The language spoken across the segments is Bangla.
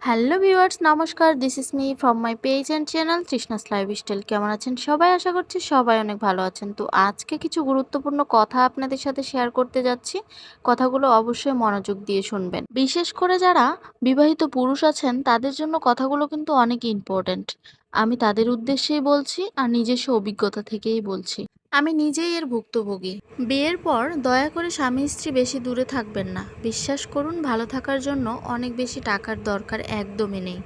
হ্যালো ভিউয়ার্স, নমস্কার। This is me from my page and channel Trishna's Lifestyle. কেমন আছেন সবাই? আশা করছি সবাই অনেক ভালো আছেন। তো আজকে কিছু গুরুত্বপূর্ণ কথা আপনাদের সাথে শেয়ার করতে যাচ্ছি। কথাগুলো অবশ্যই মনোযোগ দিয়ে শুনবেন। বিশেষ করে যারা বিবাহিত পুরুষ আছেন তাদের জন্য কথাগুলো কিন্তু অনেক ইম্পর্ট্যান্ট। আমি তাদের উদ্দেশ্যেই বলছি আর নিজস্ব অভিজ্ঞতা থেকেই বলছি। আমি নিজেই এর ভুক্তভোগী। বিয়ের পর দয়া করে স্বামী স্ত্রী বেশি দূরে থাকবেন না। বিশ্বাস করুন, ভালো থাকার জন্য অনেক বেশি টাকার দরকার একদমই নেই।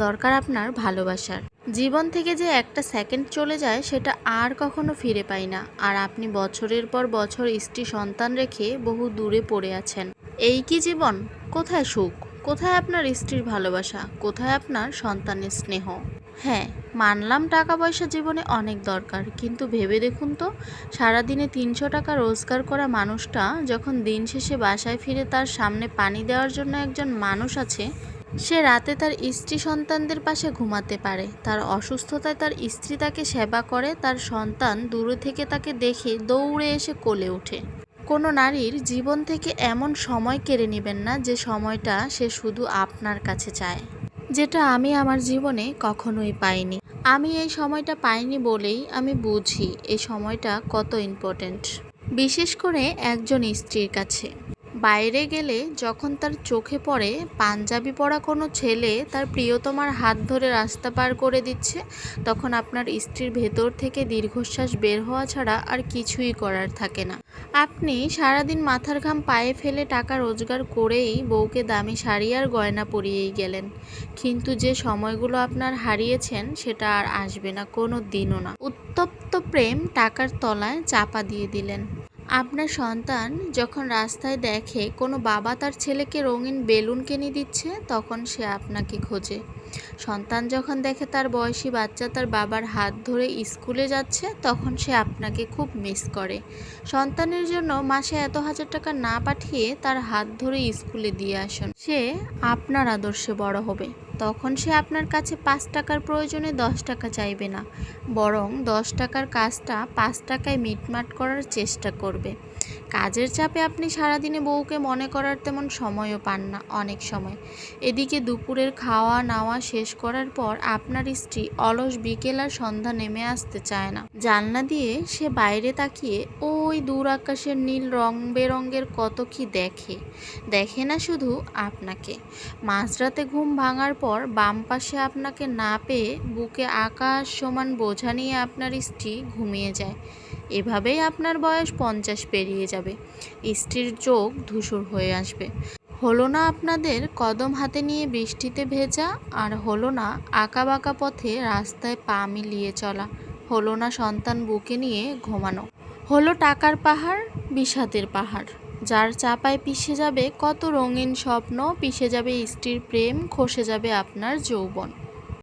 দরকার আপনার ভালোবাসার। জীবন থেকে যে একটা সেকেন্ড চলে যায় সেটা আর কখনো ফিরে পাই না। আর আপনি বছরের পর বছর স্ত্রী সন্তান রেখে বহু দূরে পড়ে আছেন। এই কি জীবন? কোথায় সুখ? কোথায় আপনার স্ত্রীর ভালোবাসা? কোথায় আপনার সন্তানের স্নেহ? হ্যাঁ, মানলাম টাকা পয়সা জীবনে অনেক দরকার, কিন্তু ভেবে দেখুন তো, সারাদিনে ৩০০ টাকা রোজগার করা মানুষটা যখন দিন শেষে বাসায় ফিরে তার সামনে পানি দেওয়ার জন্য একজন মানুষ আছে, সে রাতে তার স্ত্রী সন্তানদের পাশে ঘুমাতে পারে, তার অসুস্থতায় তার স্ত্রী তাকে সেবা করে, তার সন্তান দূরে থেকে তাকে দেখে দৌড়ে এসে কোলে ওঠে। কোনো নারীর জীবন থেকে এমন সময় কেড়ে নেবেন না যে সময়টা সে শুধু আপনার কাছে চায়, যেটা আমি আমার জীবনে কখনোই পাইনি। আমি এই সময়টা পাইনি বলেই আমি বুঝি এই সময়টা কত ইম্পর্ট্যান্ট, বিশেষ করে একজন স্ত্রীর কাছে। বাইরে গেলে যখন তার চোখে পড়ে পাঞ্জাবি পরা কোনো ছেলে তার প্রিয়তমার হাত ধরে রাস্তা পার করে দিচ্ছে, তখন আপনার স্ত্রীর ভেতর থেকে দীর্ঘশ্বাস বের হওয়া ছাড়া আর কিছুই করার থাকে না। আপনি সারাদিন মাথার ঘাম পায়ে ফেলে টাকা রোজগার করেই বউকে দামি শাড়ি আর গয়না পরিয়েই গেলেন, কিন্তু যে সময়গুলো আপনার হারিয়েছেন সেটা আর আসবে না, কোনো দিনও না। উত্তপ্ত প্রেম টাকার তলায় চাপা দিয়ে দিলেন। আপনার সন্তান যখন রাস্তায় দেখে কোনো বাবা তার ছেলেকে রঙিন বেলুন কিনে দিচ্ছে, তখন সে আপনাকে খোঁজে। সন্তান যখন দেখে তার বয়সী বাচ্চা তার বাবার হাত ধরে স্কুলে যাচ্ছে, তখন সে আপনাকে খুব মিস করে। সন্তানের জন্য মাসে এত হাজার টাকা না পাঠিয়ে তার হাত ধরে স্কুলে দিয়ে আসুন। সে আপনার আদর্শে বড় হবে। তখন সে আপনার কাছে ৫ টাকার প্রয়োজনে ১০ টাকা চাইবে না, বরং ১০ টাকার কাজটা ৫ টাকায় মিটমাট করার চেষ্টা করবে। কাজের চাপে আপনি সারাদিনে বউকে মনে করার তেমন সময়ও পান না অনেক সময়। এদিকে দুপুরের খাওয়া নাওয়া শেষ করার পর আপনার স্ত্রী অলস বিকেল আর সন্ধ্যা নেমে আসতে চায় না। জানলা দিয়ে সে বাইরে তাকিয়ে ওই দূর আকাশের নীল রং বেরঙের কত কি দেখে। দেখে না শুধু আপনাকে। মাঝরাতে ঘুম ভাঙার পর বাম পাশে আপনাকে না পেয়ে বুকে আকাশ সমান বোঝা নিয়ে আপনার স্ত্রী ঘুমিয়ে যায়। এভাবেই আপনার বয়স ৫০ পেরিয়ে যাবে। স্ত্রীর চোখ ধূসর হয়ে আসবে। হলো না আপনাদের কদম হাতে নিয়ে বৃষ্টিতে ভেজা, আর হলো না আঁকাবাঁকা পথে রাস্তায় পা মিলিয়ে চলা, হলো না সন্তান বুকে নিয়ে ঘুমানো। হলো টাকার পাহাড়, বিষাদের পাহাড়, যার চাপায় পিষে যাবে কত রঙিন স্বপ্ন, পিষে যাবে স্ত্রীর প্রেম, খসে যাবে আপনার যৌবন।